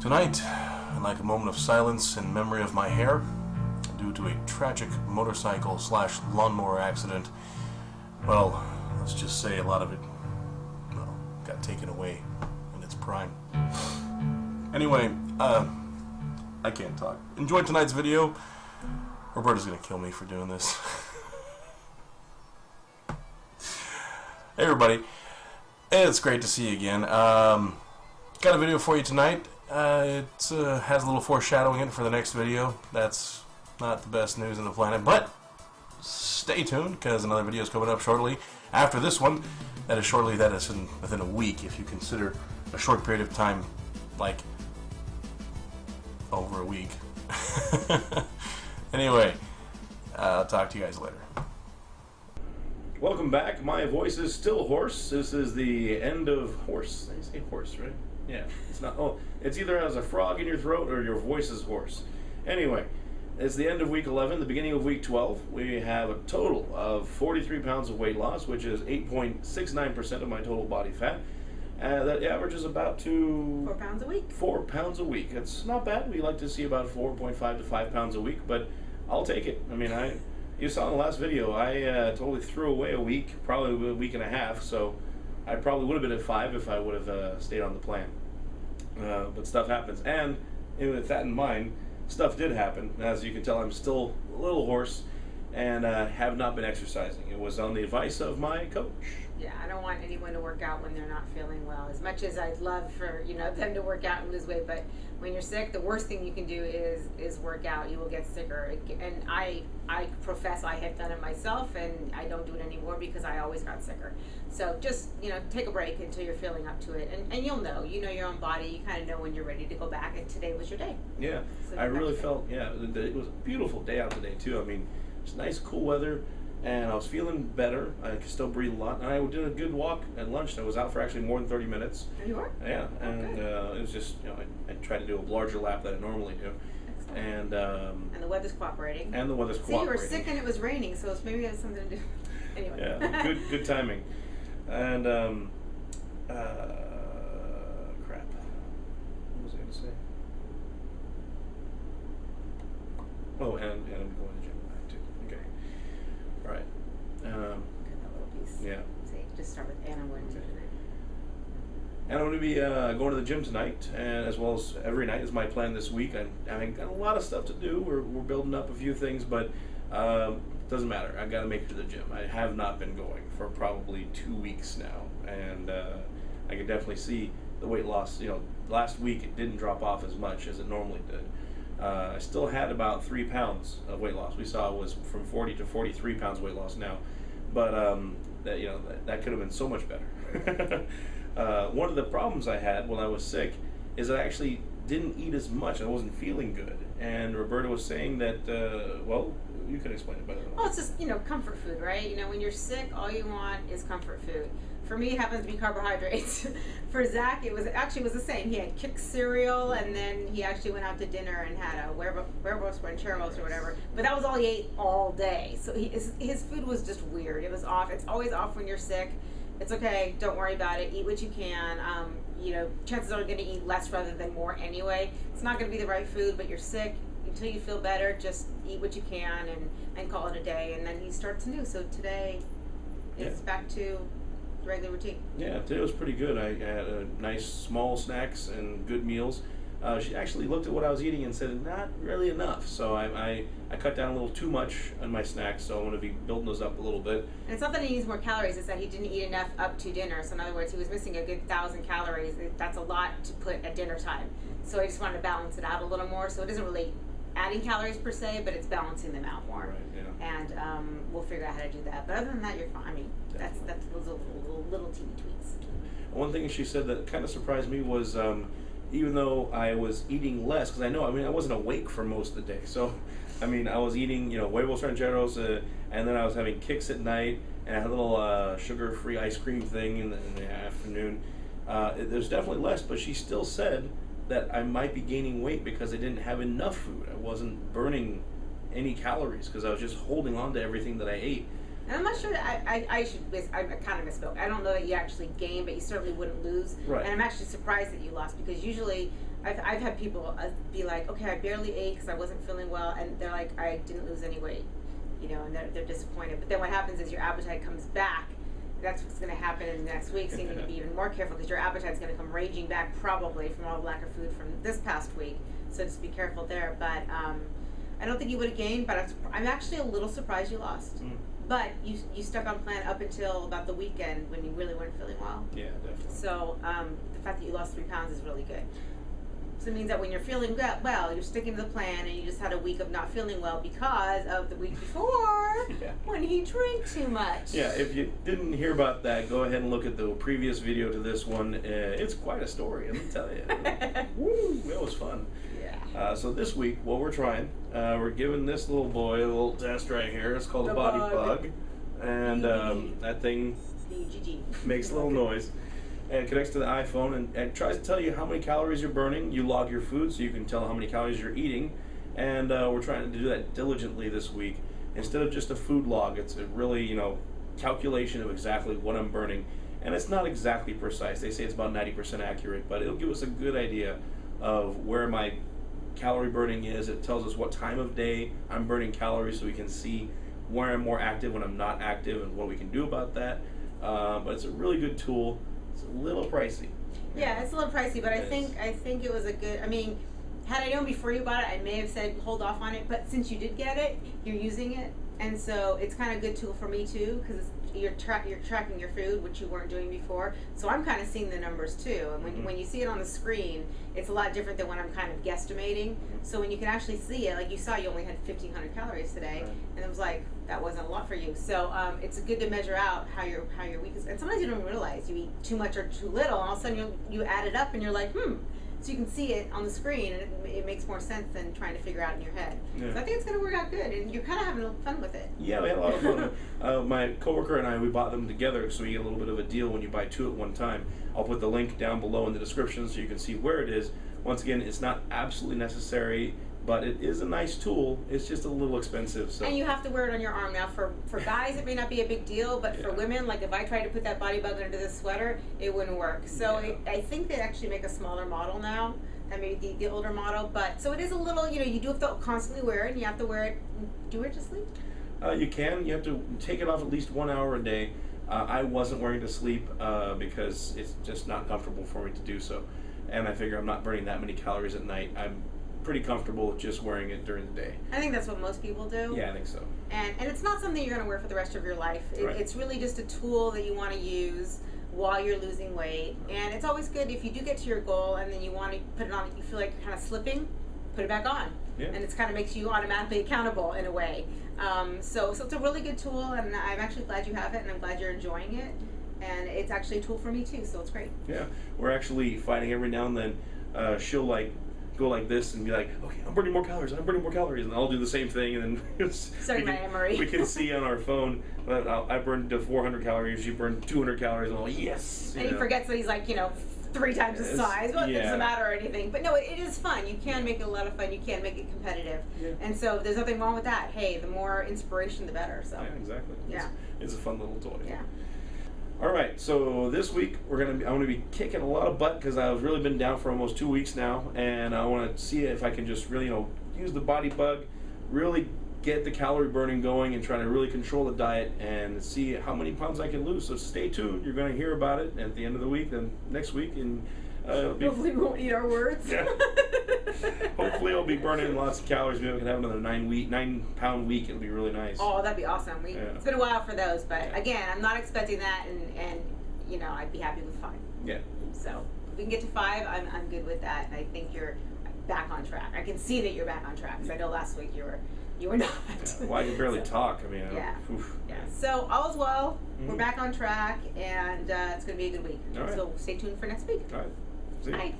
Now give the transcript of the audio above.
Tonight, I'd like a moment of silence in memory of my hair due to a tragic motorcycle / lawnmower accident. Well, let's just say a lot of it, well, got taken away in its prime. Anyway, I can't talk. Enjoy tonight's video. Roberta's gonna kill me for doing this. Hey everybody, it's great to see you again. Got a video for you tonight. It has a little foreshadowing in it for the next video. That's not the best news on the planet, but stay tuned because another video is coming up shortly after this one. That is shortly, that is within a week, if you consider a short period of time, like over a week. Anyway, I'll talk to you guys later. Welcome back. My voice is still hoarse. This is the end of horse. I say horse, right? Yeah, it's not. Oh, it's either has a frog in your throat or your voice is hoarse. Anyway, it's the end of week 11, the beginning of week 12. We have a total of 43 pounds of weight loss, which is 8.69% of my total body fat. That averages about to 4 pounds a week. 4 pounds a week. It's not bad. We like to see about 4.5 to 5 pounds a week, but I'll take it. I mean, you saw in the last video, I totally threw away a week, probably a week and a half, so I probably would have been at 5 if I would have stayed on the plan. But stuff happens, and with that in mind, stuff did happen. As you can tell, I'm still a little hoarse and have not been exercising. It was on the advice of my coach. Yeah, I don't want anyone to work out when they're not feeling well. As much as I'd love for them to work out and lose weight, but when you're sick, the worst thing you can do is work out. You will get sicker. And I profess I have done it myself, and I don't do it anymore because I always got sicker. So just take a break until you're feeling up to it, and you'll know. You know your own body. You kind of know when you're ready to go back. And today was your day. Yeah, so I really felt. Yeah, it was a beautiful day out today too. I mean, it's nice, cool weather. And I was feeling better. I could still breathe a lot. And I did a good walk at lunch. I was out for actually more than 30 minutes. You were? Yeah. And it was just, I tried to do a larger lap than I normally do. Excellent. And the weather's cooperating. And the weather's cooperating. See, you were sick and it was raining, so maybe it has something to do. Anyway. Yeah, good timing. And, crap. What was I going to say? Oh, and I'm going to the gym tonight, too. Okay. All right. Cut that little piece. Yeah. See, just start with Anna. And I'm going to be going to the gym tonight, and as well as every night is my plan this week. I've got a lot of stuff to do. We're building up a few things, but it doesn't matter. I've got to make it to the gym. I have not been going for probably 2 weeks now, and I can definitely see the weight loss. Last week it didn't drop off as much as it normally did. I still had about 3 pounds of weight loss. We saw it was from 40 to 43 pounds weight loss now, but that could have been so much better. One of the problems I had when I was sick is that I actually didn't eat as much. I wasn't feeling good, and Roberta was saying that. Well, you can explain it better than I. Well, it's just comfort food, right? When you're sick, all you want is comfort food. For me, it happens to be carbohydrates. For Zach, it was the same. He had Kix cereal, and then he actually went out to dinner and had a huevos rancheros or whatever. But that was all he ate all day. So his food was just weird. It was off. It's always off when you're sick. It's okay. Don't worry about it. Eat what you can. Chances are you're going to eat less rather than more anyway. It's not going to be the right food, but you're sick. Until you feel better, just eat what you can and call it a day. And then he starts anew. So today it's back to regular routine. Yeah, today was pretty good. I had nice small snacks and good meals. She actually looked at what I was eating and said, not really enough. So I cut down a little too much on my snacks, so I'm going to be building those up a little bit. And it's not that he needs more calories, it's that he didn't eat enough up to dinner. So in other words, he was missing a good 1,000 calories. That's a lot to put at dinner time. So I just wanted to balance it out a little more. So it isn't really adding calories per se, but it's balancing them out more. Right, yeah. And we'll figure out how to do that. But other than that, you're fine. I mean, that's those little teeny tweaks. One thing she said that kind of surprised me was even though I was eating less, because I wasn't awake for most of the day. So, I was eating, huevos rancheros, and then I was having Kix at night, and I had a little sugar-free ice cream thing in the afternoon. There's definitely less, but she still said that I might be gaining weight because I didn't have enough food. I wasn't burning any calories because I was just holding on to everything that I ate. And I'm not sure that I kind of misspoke. I don't know that you actually gain, but you certainly wouldn't lose. Right. And I'm actually surprised that you lost, because usually I've had people be like, okay, I barely ate because I wasn't feeling well, and they're like, I didn't lose any weight, and they're disappointed. But then what happens is your appetite comes back. That's what's going to happen in the next week, so you need to be even more careful, because your appetite's going to come raging back, probably from all the lack of food from this past week. So just be careful there. But I don't think you would have gained, but I'm actually a little surprised you lost. But you stuck on plan up until about the weekend when you really weren't feeling well. Yeah, definitely. So the fact that you lost 3 pounds is really good. So it means that when you're feeling well, you're sticking to the plan, and you just had a week of not feeling well because of the week before when he drank too much. Yeah, if you didn't hear about that, go ahead and look at the previous video to this one. It's quite a story, let me tell you. Woo, that was fun. Yeah. So this week, what we're trying, we're giving this little boy a little test right here. It's called a body bug. And that thing makes a little noise. And connects to the iPhone and tries to tell you how many calories you're burning. You log your food so you can tell how many calories you're eating. And we're trying to do that diligently this week. Instead of just a food log, it's a really, calculation of exactly what I'm burning. And it's not exactly precise. They say it's about 90% accurate, but it'll give us a good idea of where my calorie burning is. It tells us what time of day I'm burning calories, so we can see where I'm more active, when I'm not active, and what we can do about that. But it's a really good tool. It's a little pricey. Yeah, it's a little pricey, but I think it was a good. I mean, had I known before you bought it, I may have said hold off on it. But since you did get it, you're using it, and so it's kind of a good tool for me too, because you're tracking your food, which you weren't doing before. So I'm kind of seeing the numbers too, and when you see it on the screen, it's a lot different than when I'm kind of guesstimating. So when you can actually see it, like you saw, you only had 1,500 calories today, and it was like that wasn't a lot for you. So it's good to measure out how your week is. And sometimes you don't realize you eat too much or too little, and all of a sudden you add it up, and you're like, So you can see it on the screen, and it makes more sense than trying to figure out in your head. Yeah. So I think it's going to work out good, and you're kind of having fun with it. Yeah, we had a lot of fun. My coworker and I, we bought them together, so you get a little bit of a deal when you buy 2 at one time. I'll put the link down below in the description so you can see where it is. Once again, it's not absolutely necessary, but it is a nice tool. It's just a little expensive. So. And you have to wear it on your arm. Now, for guys, it may not be a big deal, but for women, like if I tried to put that body bug under this sweater, it wouldn't work. So I think they actually make a smaller model now. That may be the older model, but so it is a little, you do have to constantly wear it, and you have to wear it. Do you wear it to sleep? You can. You have to take it off at least 1 hour a day. I wasn't wearing it to sleep because it's just not comfortable for me to do so. And I figure I'm not burning that many calories at night. I'm pretty comfortable with just wearing it during the day. I think that's what most people do. Yeah, I think so. And it's not something you're going to wear for the rest of your life. It's really just a tool that you want to use while you're losing weight. And it's always good if you do get to your goal and then you want to put it on, you feel like you're kind of slipping, put it back on. Yeah. And it kind of makes you automatically accountable in a way. So it's a really good tool, and I'm actually glad you have it, and I'm glad you're enjoying it. And it's actually a tool for me too, so it's great. Yeah, we're actually fighting every now and then. She'll go like this and be like, okay, I'm burning more calories, and I'll do the same thing, and then we can see on our phone that I burned 400 calories, she burned 200 calories, and I'm like, yes. And he forgets that he's like, 3 times the size. Well, it doesn't matter or anything. But no, it is fun. You can make it a lot of fun. You can make it competitive. Yeah. And so there's nothing wrong with that. Hey, the more inspiration, the better. So. Yeah, exactly. Yeah. It's a fun little toy. Yeah. All right, so this week I'm gonna be kicking a lot of butt because I've really been down for almost 2 weeks now, and I want to see if I can just really, use the body bug, really get the calorie burning going, and try to really control the diet and see how many pounds I can lose. So stay tuned. You're going to hear about it at the end of the week, then next week, and hopefully we won't eat our words. Yeah. Hopefully I'll be burning lots of calories. Maybe we can have another 9-pound week. It'll be really nice. Oh, that'd be awesome. It's been a while for those, but again, I'm not expecting that, and I'd be happy with 5. Yeah. So if we can get to 5, I'm good with that, and I think you're back on track. I can see that you're back on track, because I know last week you were not. Yeah. Well, I can barely talk. I mean, yeah. So all's well. We're back on track, and it's going to be a good week. All right. So stay tuned for next week. All right. See you. Bye.